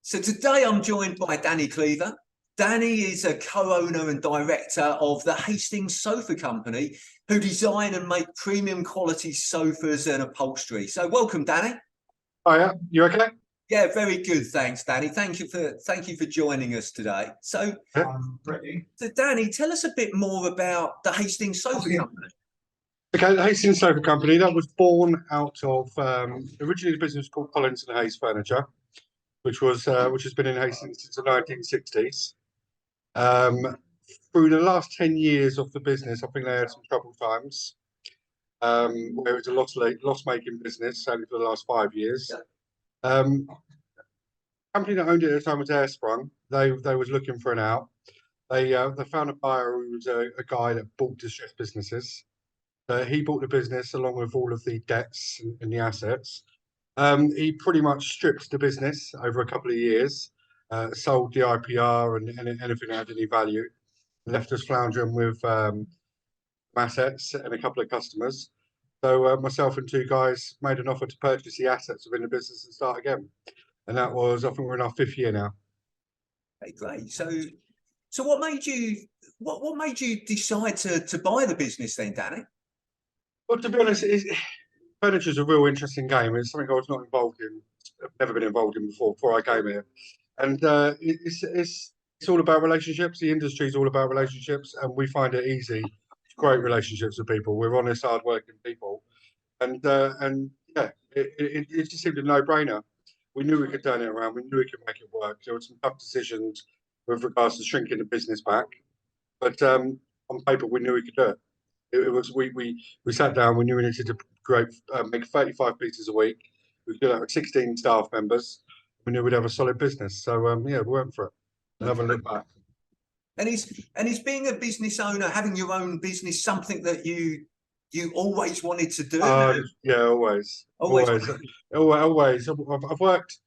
So today I'm joined by Danny Cleaver. Danny is a co-owner and director of the Hastings Sofa Company, who design and make premium quality sofas and upholstery. So welcome, Danny. Hiya, you okay? Yeah, very good. Thanks, Danny. Thank you for joining us today. So, so Danny, tell us a bit more about the Hastings Sofa Company. Okay, the Hastings Sofa Company, that was born out of originally the business was called Collins and Hayes Furniture, which has been in Hastings since the 1960s. Through the last 10 years of the business, I think they had some troubled times, where it was a loss-making business, only for the last 5 years. The company that owned it at the time was Airsprung. They was looking for an out. They found a buyer who was a guy that bought distressed businesses. He bought the business along with all of the debts and the assets. He pretty much stripped the business over a couple of years, sold the IPR and anything that had any value, left us floundering with assets and a couple of customers. So myself and two guys made an offer to purchase the assets within the business and start again. And that was, I think we're in our 5th year now. Okay, great. So what made you decide to buy the business then, Danny? Well, to be honest, furniture is a real interesting game. It's something I was not involved in. I've never been involved in before I came here, and it's all about relationships. The industry is all about relationships, and we find it easy to create relationships with people. We're honest, hard-working people, and yeah, it just seemed a no-brainer. We knew we could turn it around. We knew we could make it work. There were some tough decisions with regards to shrinking the business back, but on paper we knew we could do it. It was we sat down. We knew we needed to make 35 pieces a week. We could do that with 16 staff members. We knew we'd have a solid business. So yeah, we went for it. Never look back. And is being a business owner, having your own business, something that you always wanted to do? Yeah, always. I've worked.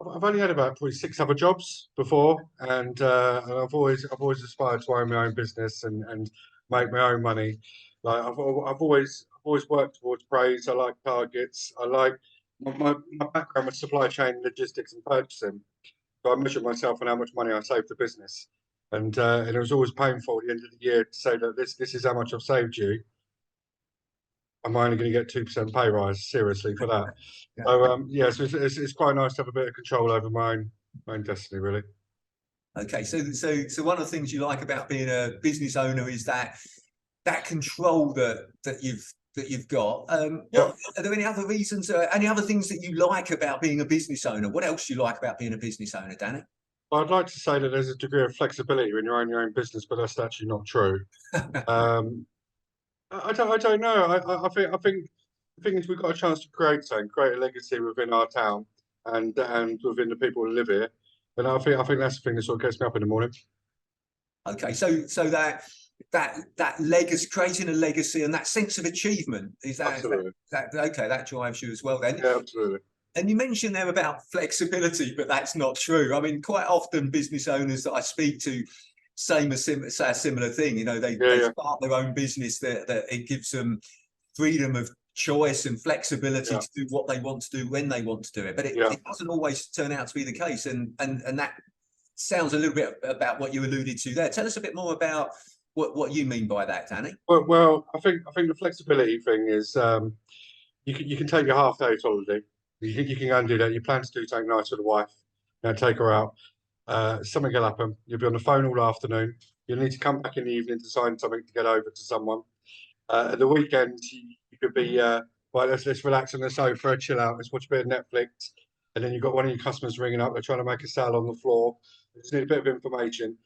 I've only had about probably 6 other jobs before, and I've always aspired to own my own business and make my own money. Like I've always worked towards praise. I like targets. I like my background with supply chain, logistics, and purchasing. So I measure myself on how much money I save the business, and it was always painful at the end of the year to say that this is how much I've saved you. I'm only going to get 2% pay rise, seriously, for that. Yeah. So yeah, so it's quite nice to have a bit of control over my own destiny, really. Okay, so one of the things you like about being a business owner is that control that you've got. Are there any other reasons, any other things that you like about being a business owner? What else do you like about being a business owner, Danny? Well, I'd like to say that there's a degree of flexibility when you own your own business, but that's actually not true. I don't know. I think the thing is we've got a chance to create a legacy within our town and within the people who live here. And I think that's the thing that sort of gets me up in the morning. Okay, so that legacy, creating a legacy and that sense of achievement, is that okay? That drives you as well, then. Yeah, absolutely. And you mentioned there about flexibility, but that's not true. I mean, quite often business owners that I speak to say a similar thing. You know, they start their own business that it gives them freedom of choice and flexibility to do what they want to do when they want to do it. But it doesn't always turn out to be the case. And that sounds a little bit about what you alluded to there. Tell us a bit more about what you mean by that, Danny. Well, I think the flexibility thing is you can take your half-day holiday. You can go and do that. You plan to do something nice with the wife, take her out. Something will happen. You'll be on the phone all afternoon. You'll need to come back in the evening to sign something to get over to someone. At the weekend, you could be, right, let's relax on the sofa, chill out, let's watch a bit of Netflix. And then you've got one of your customers ringing up, they're trying to make a sale on the floor. They just need a bit of information.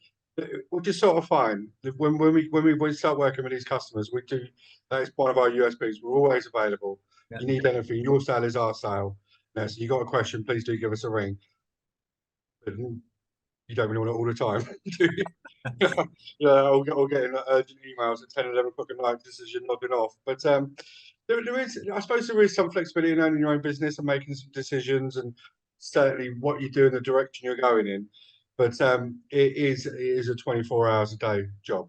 We're just sort of fine. When we start working with these customers, we do, that is one of our USPs. We're always available. Yeah. You need anything, your sale is our sale. So you got a question, please do give us a ring. You don't really want it all the time, do you? Yeah, I'll get in urgent emails at 10, 11 o'clock at night just as you're logging off. But there is, I suppose there is some flexibility in owning your own business and making some decisions and certainly what you do in the direction you're going in. But it is a 24 hours a day job.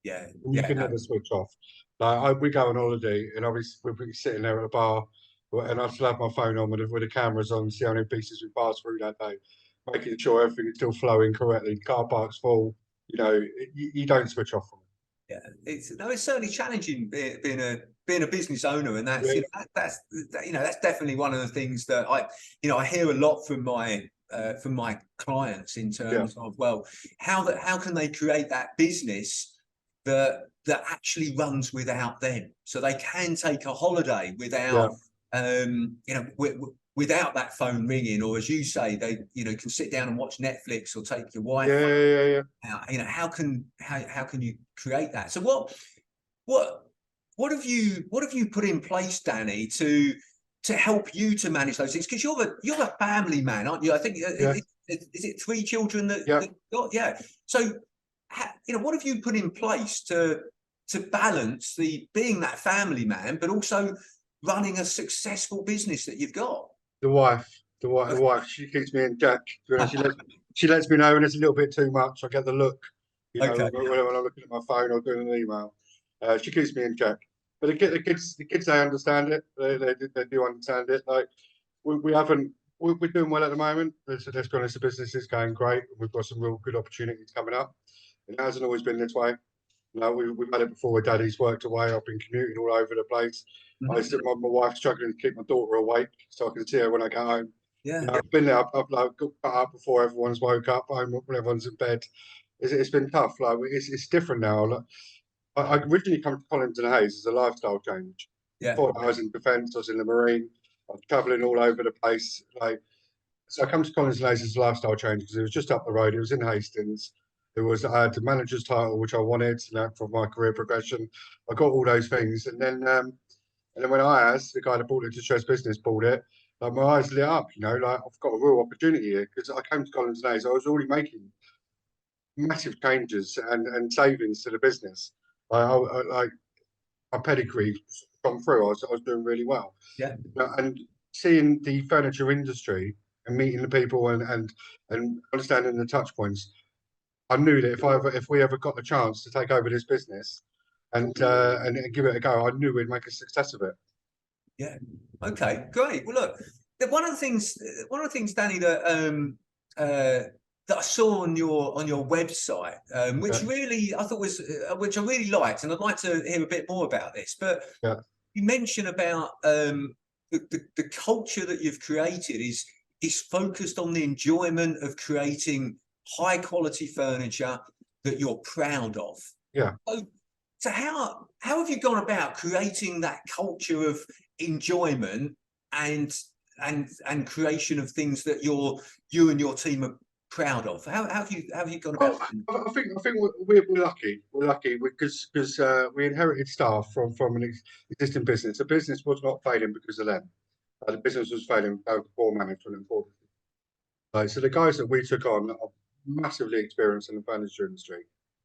Yeah. You can never switch off. Like we go on holiday and we'll be sitting there at a bar and I still have my phone on with the cameras on, see how many pieces we pass through that day. making sure everything is still flowing correctly, car parks full, you know, you don't switch off from Yeah, it's certainly challenging being a business owner, and that's it. that's that's definitely one of the things that I hear a lot from my clients in Yeah, terms of, well, how can they create that business that actually runs without them, so they can take a holiday yeah, without without that phone ringing, or as you say, they can sit down and watch Netflix or take your wife yeah, out. yeah, yeah. How can you create that? So what have you put in place, Danny, to help you to manage those things? Because you're a family man, aren't you? I think Yeah, is it 3 children that yeah. you've got? Yeah. So what have you put in place to balance the being that family man, but also running a successful business that you've got? The wife, the wife, she keeps me in check. You know, she lets me know when it's a little bit too much. I get the look, you know, Okay. when I'm looking at my phone or doing an email. She keeps me in check. But the kids, they understand it. They do understand it. Like we haven't, we're doing well at the moment. Let's be honest, the business is going great. We've got some real good opportunities coming up. It hasn't always been this way. No, we've had it before. Daddy's worked away. I've been commuting all over the place. I Mhm. still, my wife's struggling to keep my daughter awake so I can see her when I get home. You Yeah. know, I've been there. I've like got up before everyone's woke up. Home when everyone's in bed. It's been tough. Like it's different now. Like, I originally come to Collins and Hayes as a lifestyle change. Yeah. Before I was in defence, I was in the Marine. I was travelling all over the place. Like so, I come to Collins and Hayes as a lifestyle change because it was just up the road. It was in Hastings. I had the manager's title, which I wanted, for my career progression. I got all those things, and then when I asked the guy that bought it, Distress Business bought it, like my eyes lit up. You know, like I've got a real opportunity here because I came to Collins and Hayes. I was already making massive changes and savings to the business. Like my pedigree gone through. I was doing really well. Yeah. You know, and seeing the furniture industry and meeting the people and understanding the touch points, I knew that if we ever got the chance to take over this business and give it a go, I knew we'd make a success of it. Yeah. Okay. Great. Well, look, one of the things, Danny, that I saw on your website, which Yeah, really I thought was, which I really liked, and I'd like to hear a bit more about this. But yeah, you mentioned about the culture that you've created is focused on the enjoyment of creating high quality furniture that you're proud of. yeah. So how have you gone about creating that culture of enjoyment and and creation of things that you and your team are proud of? How have you gone about Well, I think we're lucky. We're lucky because we inherited staff from an existing business. The business was not failing because of them. The business was failing because of poor management and poor. So the guys that we took on are massively experienced in the furniture industry.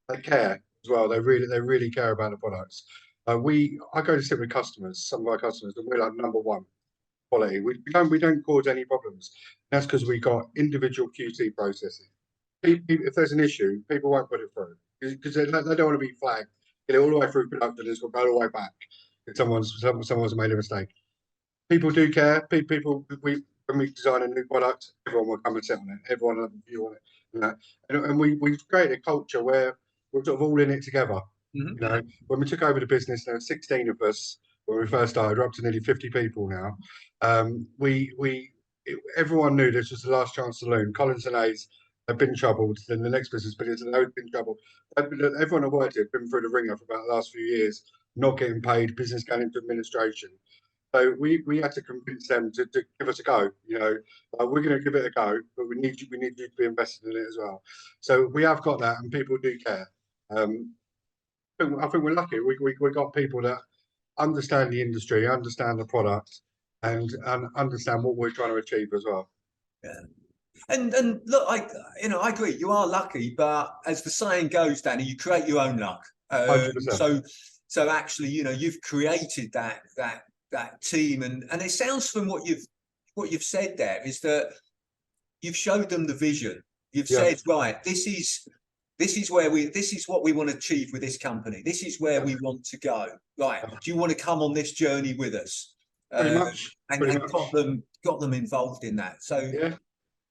They care as well. They really care about the products. I go to sit with customers, some of our customers, and we're like number one quality. We don't cause any problems. That's because we got individual QC processes. If there's an issue, people won't put it through because they don't want to be flagged. Get it all the way through production, it's got to go all the way back if someone's made a mistake. People do care. People, when we design a new product, everyone will come and sit on it. Everyone will have a view on it. You know? And we've created a culture where we're sort of all in it together. Mhm. You know, when we took over the business, there were 16 of us when we first started. We're up to nearly 50 people now. Everyone knew this was the last chance to learn. Collins and Hayes have been troubled. Then the next business, but it's been troubled. Everyone at worked had been through the ringer for about the last few years, not getting paid, business going into administration. So we had to convince them to give us a go. You know, we're going to give it a go, but we need you to be invested in it as well. So we have got that, and people do care. Um, I think we're lucky. We got people that understand the industry, understand the product, and understand what we're trying to achieve as well. Yeah. And look, I agree. You are lucky, but as the saying goes, Danny, you create your own luck. 100%. So actually, you've created that team, and it sounds from what you've said there is that you've showed them the vision. You've Yeah, said, right, this is what we want to achieve with this company. This is where yeah, we want to go. Right? Do you want to come on this journey with us? pretty Uh, much, and pretty and much. got them involved in that. So Yeah,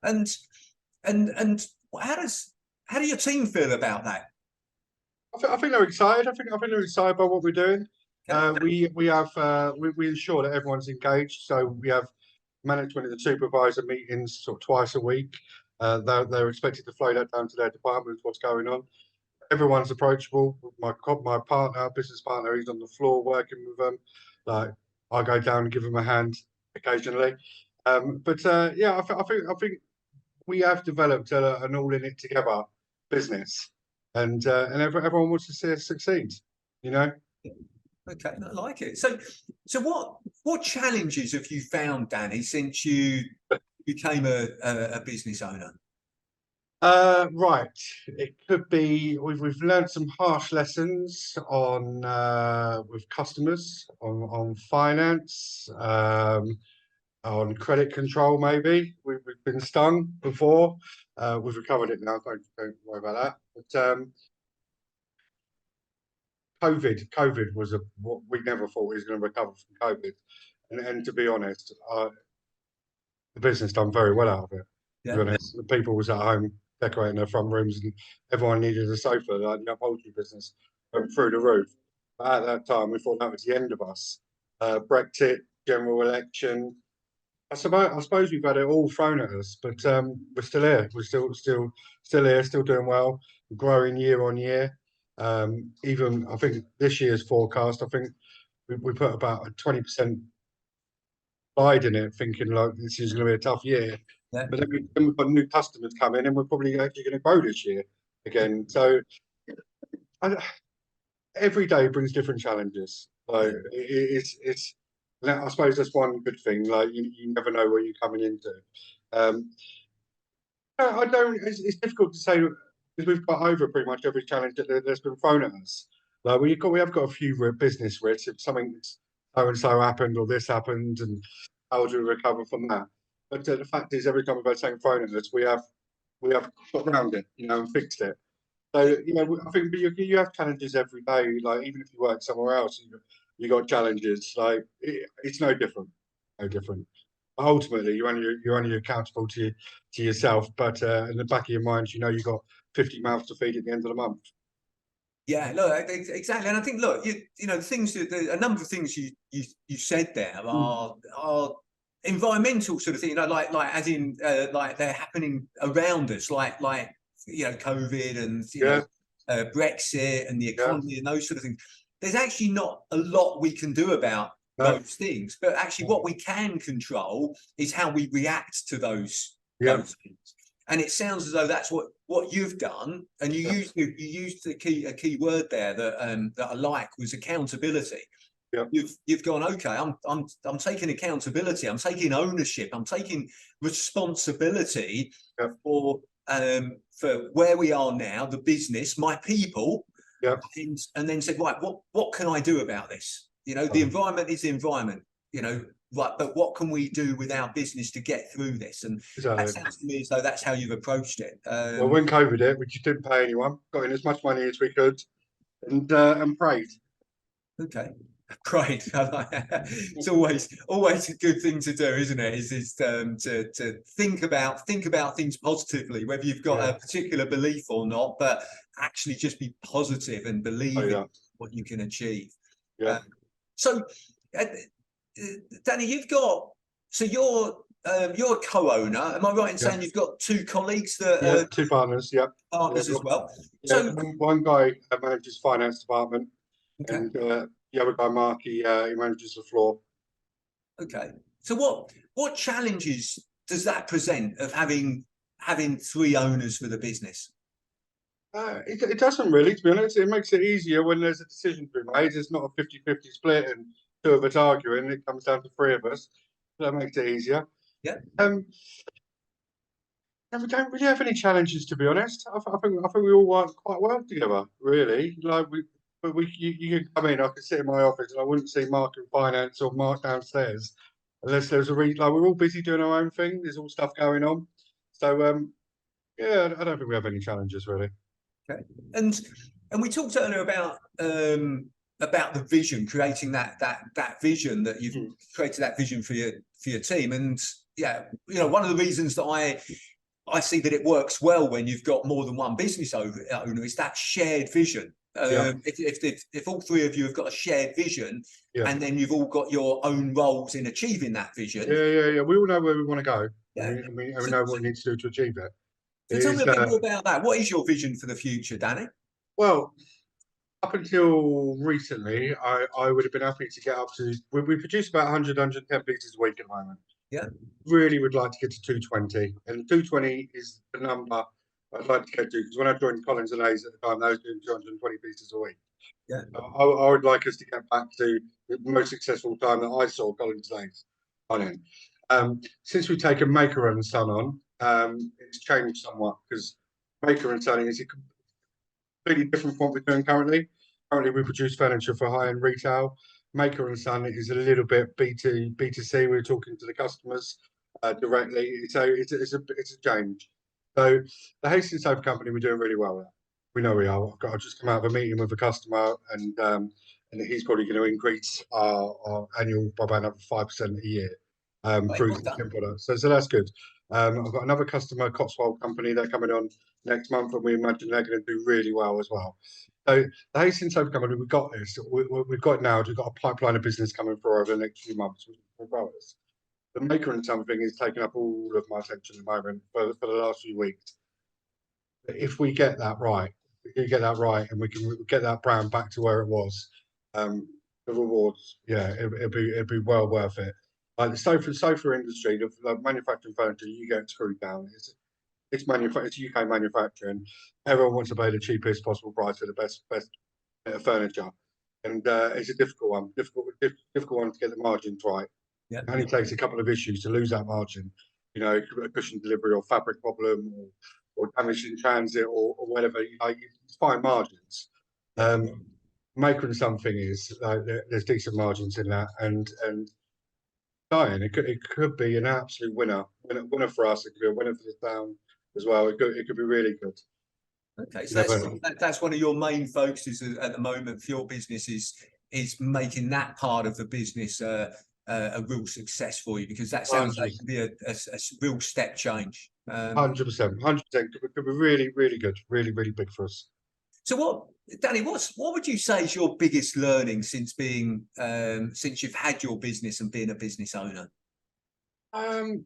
and And how do your team feel about that? I think they're excited. I think they're excited by what we're doing. Okay. We ensure that everyone's engaged. So we have management and the supervisor meetings sort of twice a week. They're expected to flow that down to their department, what's going on. Everyone's approachable. My partner, business partner, he's on the floor working with them. Like I go down and give them a hand occasionally. Yeah, I think we have developed an all in it together business, and everyone wants to see us succeed. You know. Okay, I like it. So what challenges have you found, Danny, since you became a business owner? Right. It could be we've learned some harsh lessons on with customers on finance, on credit control. Maybe we've been stung before. We've recovered it now. Don't worry about that. But COVID was what we never thought we was going to recover from COVID, and to be honest, the business done very well out of it. To be Yeah, honest, the people was at home decorating their front rooms, and everyone needed a sofa. Like the upholstery business went through the roof. But at that time, we thought that was the end of us. Brexit, general election. I suppose we've had it all thrown at us, but we're still here. We're still here, still doing well, growing year on year. Even I think this year's forecast, I think we put about a 20% slide in it, thinking like this is going to be a tough year. yeah, But then we've got new customers coming, and we're probably actually going to grow this year again. So I, every day brings different challenges. Like it's I suppose that's one good thing. Like you never know where you're coming into. Um, I don't. It's difficult to say because we've got over pretty much every challenge that's been thrown at us. Like we have got a few business risks. If something so and so happened or this happened, and how do we recover from that? But the fact is, every time we've had something thrown at us, we have got around it, and fixed it. So I think you have challenges every day. Like even if you work somewhere else, you got challenges. Like it's no different, no different. Ultimately, you're only accountable to yourself. But in the back of your mind, you've got 50 mouths to feed at the end of the month. yeah. Look, exactly. And I think, look, the things a number of things you said there are environmental sort of thing. Like as in like they're happening around us, like COVID and Yeah, Brexit and the yeah, economy and those sort of things. There's actually not a lot we can do about no, those things, but actually what we can control is how we react to those yeah, things. And it sounds as though that's what you've done, and you used a key word there that I like was accountability. yeah, You've gone, okay, I'm taking accountability, I'm taking ownership, I'm taking responsibility yeah, for where we are now, the business, my people, yeah. and then said, right, what can I do about this? The environment is the environment, right, but what can we do with our business to get through this? And Exactly. that sounds to me as though that's how you've approached it. Well, when COVID hit, we just didn't pay anyone, got in as much money as we could, and prayed. Okay. Great. It's always a good thing to do, isn't it? Is to think about things positively, whether you've got a particular belief or not, but actually just be positive and believe in what you can achieve. Yeah. So, Danny, you're a co-owner. Am I right in saying you've got two colleagues that Yeah, two partners. Yeah. partners as well? Yeah, So, one guy manages finance department, okay. and the other guy, Mark, he manages the floor. Okay. So what challenges does that present of having three owners for the business? It doesn't really, to be honest. It makes it easier when there's a decision to be made. It's not a 50-50 split and two of us arguing. It comes down to three of us. So that makes it easier. Yeah. And we don't really have any challenges, to be honest. I think we all work quite well together, really. Like you can come in, I could sit in my office and I wouldn't see Mark in finance or Mark downstairs unless there's a reason. Like we're all busy doing our own thing. There's all stuff going on. So yeah, I don't think we have any challenges really. Okay. And we talked earlier about the vision, creating that vision that you've created that vision for your team. And yeah, one of the reasons that I see that it works well when you've got more than one business owner. It's that shared vision. If all three of you have got a shared vision, and then you've all got your own roles in achieving that vision. Yeah. We all know where we want to go. Yeah. And we know what we need to do to achieve it. So tell me a bit more about that. What is your vision for the future, Danny? Well, up until recently, I would have been happy to get up to. We produce about 100, 110 pieces a week at the moment. Yeah. Really would like to get to 220, and 220 is the number I'd like to get to, because when I joined Collins and Hayes at the time, they was doing 220 pieces a week. Yeah. I would like us to get back to the most successful time that I saw Collins and Hayes on in. Since we've taken Maker and Son on, it's changed somewhat, because Maker and Son is completely different from what we're doing currently. Currently, we produce furniture for high-end retail. Maker and Son is a little bit B2C. We're talking to the customers directly. So it's a change. So the Hastings Sofa Company, we're doing really well with. We know we are. I've just come out of a meeting with a customer, and he's probably going to increase our annual by about another 5% a year through the product. So that's good. I've got another customer, Cotswold Company. They're coming on next month, and we imagine they're going to do really well as well. So the Hastings Sofa Company, we've got this. We've got it now. We've got a pipeline of business coming through over the next few months. The Maker and something is taking up all of my attention at the moment for the last few weeks. If we get that right, and we can get that brand back to where it was, the rewards, it'd be well worth it. Like the sofa industry, the manufacturing furniture, you get screwed down. It's UK manufacturing. Everyone wants to pay the cheapest possible price for the best bit of furniture, and it's a difficult one to get the margins right. Yeah. It only takes a couple of issues to lose that margin. You know, a cushion delivery or fabric problem or damage in transit or whatever. It's fine margins. Maker and something is there's decent margins in that, and dying. It could be an absolute winner for us. It could be a winner for the town as well. It could be really good. Okay, so that's one of your main focuses at the moment for your business is making that part of the business a real success for you, because that sounds like it could be a real step change. 100%, 100% could be really, really good, really, really big for us. So Danny, what would you say is your biggest learning since you've had your business and being a business owner? I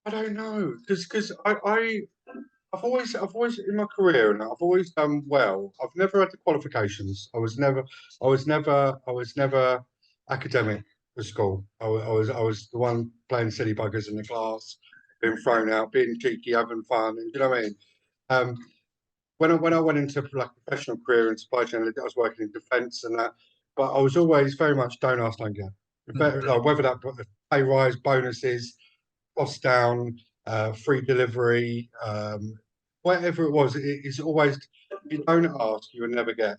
don't know, because I've always in my career, and I've always done well. I've never had the qualifications. I was never academic for school. I was the one playing silly buggers in the class, being thrown out, being cheeky, having fun. And you know what I mean? When I went into like professional career in supply chain, I was working in defence and that. But I was always very much don't ask, don't get. Whether that pay rise, bonuses, cost down, free delivery, whatever it was, it's always, if you don't ask, you will never get.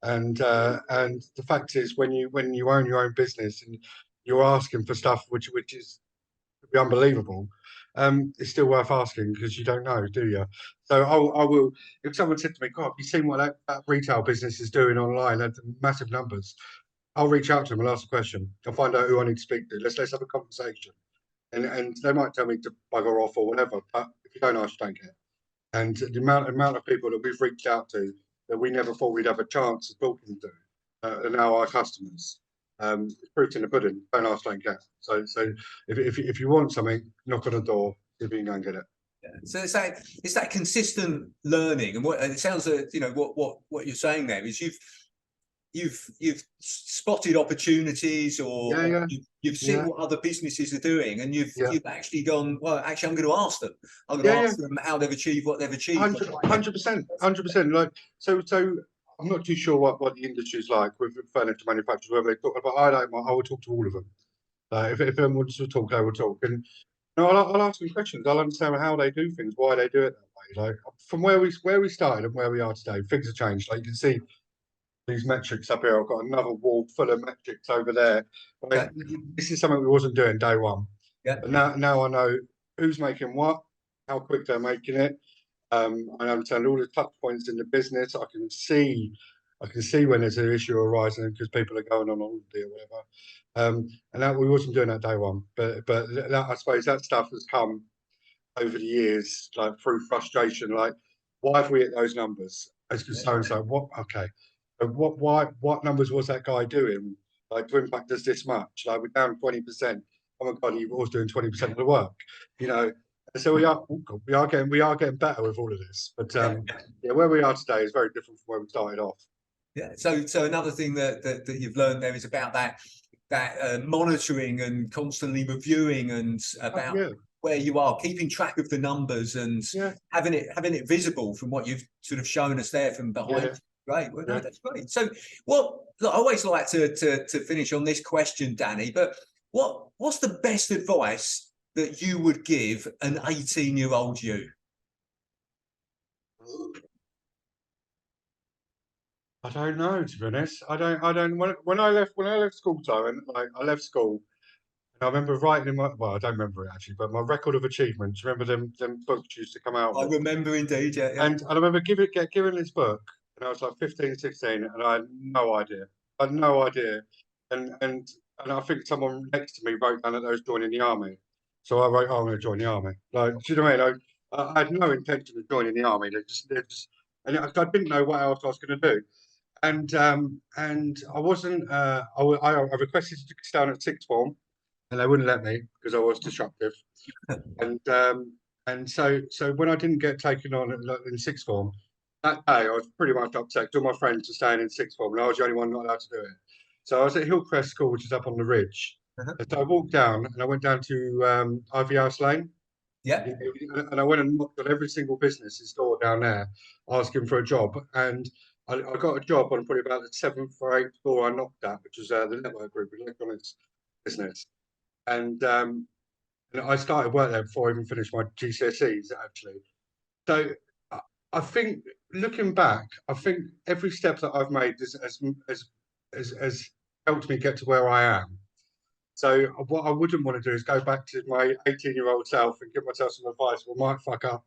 And the fact is, when you own your own business and you're asking for stuff which is unbelievable, it's still worth asking, because you don't know, do you? So I will. If someone said to me, "God, have you seen what that retail business is doing online? At massive numbers." I'll reach out to them and ask a question. I'll find out who I need to speak to. Let's have a conversation. And they might tell me to bugger off or whatever, but if you don't ask, you don't get. And the amount of people that we've reached out to that we never thought we'd have a chance of talking to are now our customers. It's proof in the pudding. Don't ask, don't get. So if you want something, knock on the door, see if you can go and get it. Yeah. So it's that consistent learning, and what it sounds like, what you're saying there is you've spotted opportunities, or you've seen what other businesses are doing, and you've actually gone, well, actually I'm going to ask them. I'm going to ask them how they've achieved what they've achieved. 100%. Like so I'm not too sure what the industry is like with furniture manufacturers, whether they talk about. I will talk to all of them. If anyone wants to talk, I will talk. And I'll ask them questions. I'll understand how they do things, why they do it that way. Like from where we started and where we are today, things have changed. Like you can see these metrics up here. I've got another wall full of metrics over there. Like, this is something we wasn't doing day one. Yeah. But now I know who's making what, how quick they're making it. I understand all the touch points in the business. I can see when there's an issue arising because people are going on holiday or whatever. And that we wasn't doing that day one. But I suppose that stuff has come over the years, like through frustration, like why have we hit those numbers? As for so and so, what? Okay, what numbers was that guy doing? Like to impact us this much? Like we're down 20%. Oh my God, he was doing 20% of the work, you know. So we are getting better with all of this. But yeah, where we are today is very different from where we started off. Yeah. So another thing that you've learned there is about that monitoring and constantly reviewing and about where you are, keeping track of the numbers and having it visible from what you've sort of shown us there from behind. Great. Well, no, that's great. So look, I always like to finish on this question, Danny, but what's the best advice that you would give an 18-year-old you? I don't know, to be honest. I don't. When I left school time, and I left school, and I remember writing in my, well, I don't remember it actually, but my record of achievements. Remember them books used to come out. I remember indeed, yeah. And I remember given this book, and I was like 15, 16, and I had no idea. I had no idea, and I think someone next to me wrote down that I was joining the army. So I wrote, oh, I'm going to join the army. Like, do you know what I mean? I had no intention of joining the army. And I didn't know what else I was going to do. And I wasn't. I requested to stay on at sixth form, and they wouldn't let me because I was disruptive. And so when I didn't get taken on in sixth form, that day I was pretty much upset. All my friends were staying in sixth form, and I was the only one not allowed to do it. So I was at Hillcrest School, which is up on the ridge. And so I walked down, and I went down to Ivy House Lane. Yeah. And I went and knocked on every single business store down there, asking for a job. And I got a job on probably about the 7th or 8th floor I knocked at, which was the network group, electronics business. And I started work there before I even finished my GCSEs, actually. So I think, looking back, I think every step that I've made has helped me get to where I am. So what I wouldn't want to do is go back to my 18-year-old self and give myself some advice. Well, might fuck up.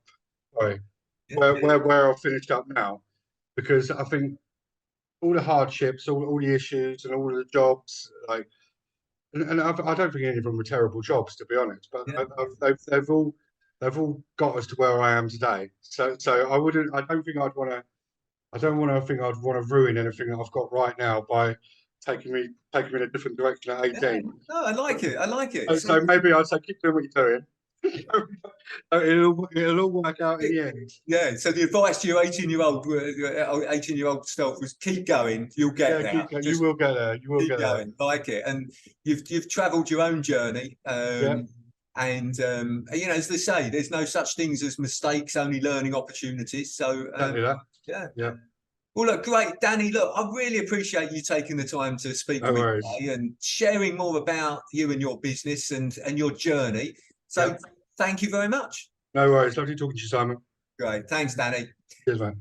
Sorry, where I've finished up now, because I think all the hardships, all the issues, and all the jobs, like, and I don't think any of them were terrible jobs, to be honest. But they've all got us to where I am today. So I wouldn't. I don't think I'd want to. I don't want to think I'd want to ruin anything that I've got right now by taking me in a different direction at 18. Yeah. No, I like it. I like it. So maybe I'd say keep doing what you're doing. it'll all work out in the end. Yeah. So the advice to your 18-year-old self was keep going. You'll get there. You will get there. You will keep get going. there. Like it. And you've travelled your own journey. And you know, as they say, there's no such things as mistakes, only learning opportunities. So yeah. Well, look, great, Danny. Look, I really appreciate you taking the time to speak with me today and sharing more about you and your business and your journey. So, thank you very much. No worries. Lovely talking to you, Simon. Great, thanks, Danny. Cheers, mate.